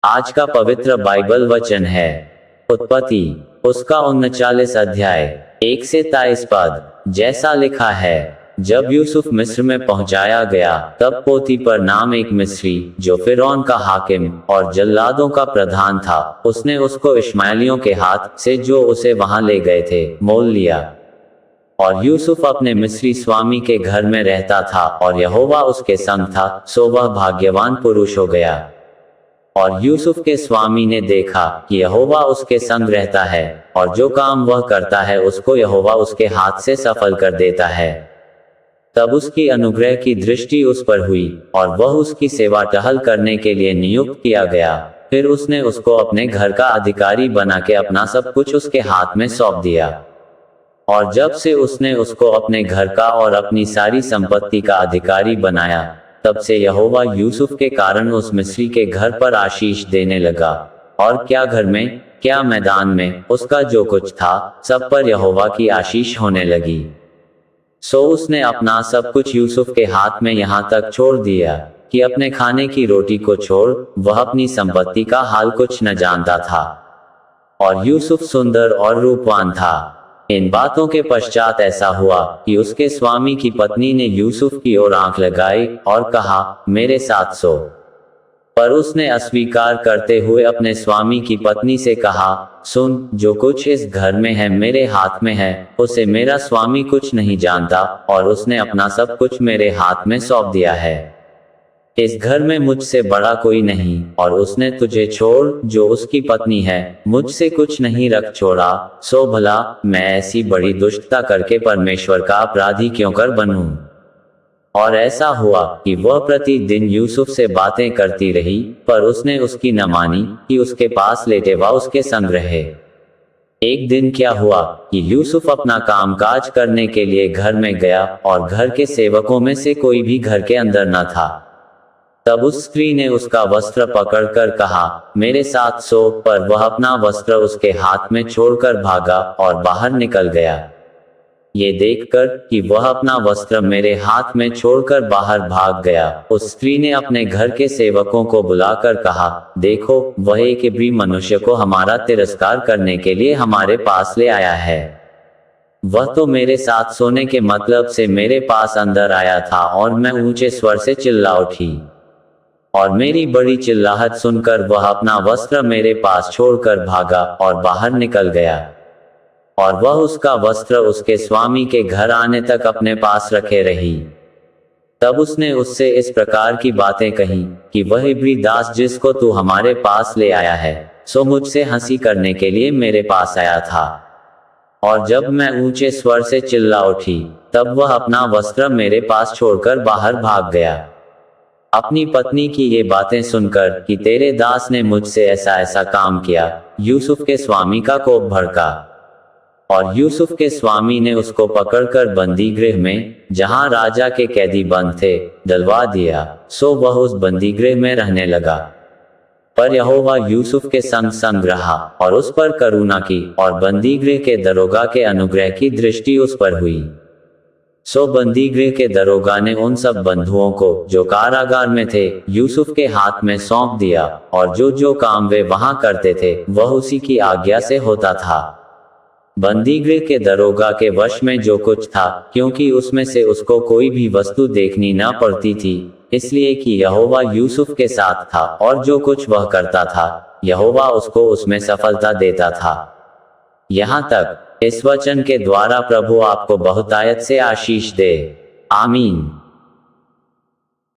आज का पवित्र बाइबल वचन है उत्पत्ति उसका 39 अध्याय 1 से 23 पद। जैसा लिखा है, जब यूसुफ मिस्र में पहुंचाया गया, तब पोतीपर नाम एक मिस्री, जो फिरौन का हाकिम और जल्लादों का प्रधान था, उसने उसको इश्माएलियों के हाथ से, जो उसे वहां ले गए थे, मोल लिया। और यूसुफ अपने मिस्री स्वामी के घर में रहता था, और यहोवा उसके संग था, सो वह भाग्यवान पुरुष हो गया। और यूसुफ के स्वामी ने देखा कि यहोवा उसके संग रहता है, और जो काम वह करता है उसको यहोवा उसके हाथ से सफल कर देता है। तब उसकी अनुग्रह की दृष्टि उस पर हुई, और वह उसकी सेवा टहल करने के लिए नियुक्त किया गया। फिर उसने उसको अपने घर का अधिकारी बना के अपना सब कुछ उसके हाथ में सौंप दिया। और जब से उसने उसको अपने घर का और अपनी सारी संपत्ति का अधिकारी बनाया, तब से यहोवा यूसुफ के कारण उस मिस्री के घर पर आशीष देने लगा। और क्या घर में, क्या मैदान में, उसका जो कुछ था, सब पर यहोवा की आशीष होने लगी। सो उसने अपना सब कुछ यूसुफ के हाथ में यहाँ तक छोड़ दिया कि अपने खाने की रोटी को छोड़ वह अपनी संपत्ति का हाल कुछ न जानता था। और यूसुफ सुंदर और रूपवान था। इन बातों के पश्चात ऐसा हुआ कि उसके स्वामी की पत्नी ने यूसुफ की ओर आंख लगाई और कहा, मेरे साथ सो। पर उसने अस्वीकार करते हुए अपने स्वामी की पत्नी से कहा, सुन, जो कुछ इस घर में है मेरे हाथ में है, उसे मेरा स्वामी कुछ नहीं जानता, और उसने अपना सब कुछ मेरे हाथ में सौंप दिया है। इस घर में मुझसे बड़ा कोई नहीं, और उसने तुझे छोड़, जो उसकी पत्नी है, मुझसे कुछ नहीं रख छोड़ा। सो भला मैं ऐसी बड़ी दुष्टता करके परमेश्वर का अपराधी क्यों कर बनूं? और ऐसा हुआ कि वह प्रतिदिन यूसुफ से बातें करती रही, पर उसने उसकी न मानी कि उसके पास लेटे व उसके संग रहे। एक दिन क्या हुआ कि यूसुफ अपना कामकाज करने के लिए घर में गया, और घर के सेवकों में से कोई भी घर के अंदर न था। तब उस स्त्री ने उसका वस्त्र पकड़कर कहा, मेरे साथ सो। पर वह अपना वस्त्र उसके हाथ में छोड़कर भागा और बाहर निकल गया। ये देखकर कि वह अपना वस्त्र मेरे हाथ में छोड़कर बाहर भाग गया, उस स्त्री ने अपने घर के सेवकों को बुलाकर कहा, देखो, वह एक इब्री मनुष्य को हमारा तिरस्कार करने के लिए हमारे पास ले आया है। वह तो मेरे साथ सोने के मतलब से मेरे पास अंदर आया था, और मैं ऊंचे स्वर से चिल्ला उठी। और मेरी बड़ी चिल्लाहट सुनकर वह अपना वस्त्र मेरे पास छोड़कर भागा और बाहर निकल गया। और वह उसका वस्त्र उसके स्वामी के घर आने तक अपने पास रखे रही। तब उसने उससे इस प्रकार की बातें कही कि वह इब्री दास जिसको तू हमारे पास ले आया है, सो मुझसे हंसी करने के लिए मेरे पास आया था। और जब मैं ऊंचे स्वर से चिल्ला उठी, तब वह अपना वस्त्र मेरे पास छोड़कर बाहर भाग गया। अपनी पत्नी की ये बातें सुनकर कि तेरे दास ने मुझसे ऐसा ऐसा काम किया, यूसुफ के स्वामी का कोप भड़का। और यूसुफ के स्वामी ने उसको पकड़कर बंदी गृह में, जहां राजा के कैदी बंद थे, डलवा दिया। सो वह उस बंदी गृह में रहने लगा। पर यहोवा यूसुफ के संग संग रहा, और उस पर करुणा की, और बंदी गृह के दरोगा के अनुग्रह की दृष्टि उस पर हुई। सो बंदी गृह के दरोगा ने उन सब बंधुओं को जो कारागार में थे, यूसुफ के हाथ में सौंप दिया, और जो जो काम वे वहां करते थे वह उसी की आज्ञा से होता था। बंदी गृह के दरोगा के वश में जो कुछ था, क्योंकि उसमें से उसको कोई भी वस्तु देखनी न पड़ती थी, इसलिए कि यहोवा यूसुफ के साथ था, और जो कुछ वह करता था, यहोवा उसको उसमें सफलता देता था। यहाँ तक इस वचन के द्वारा प्रभु आपको बहुतायत से आशीष दे। आमीन।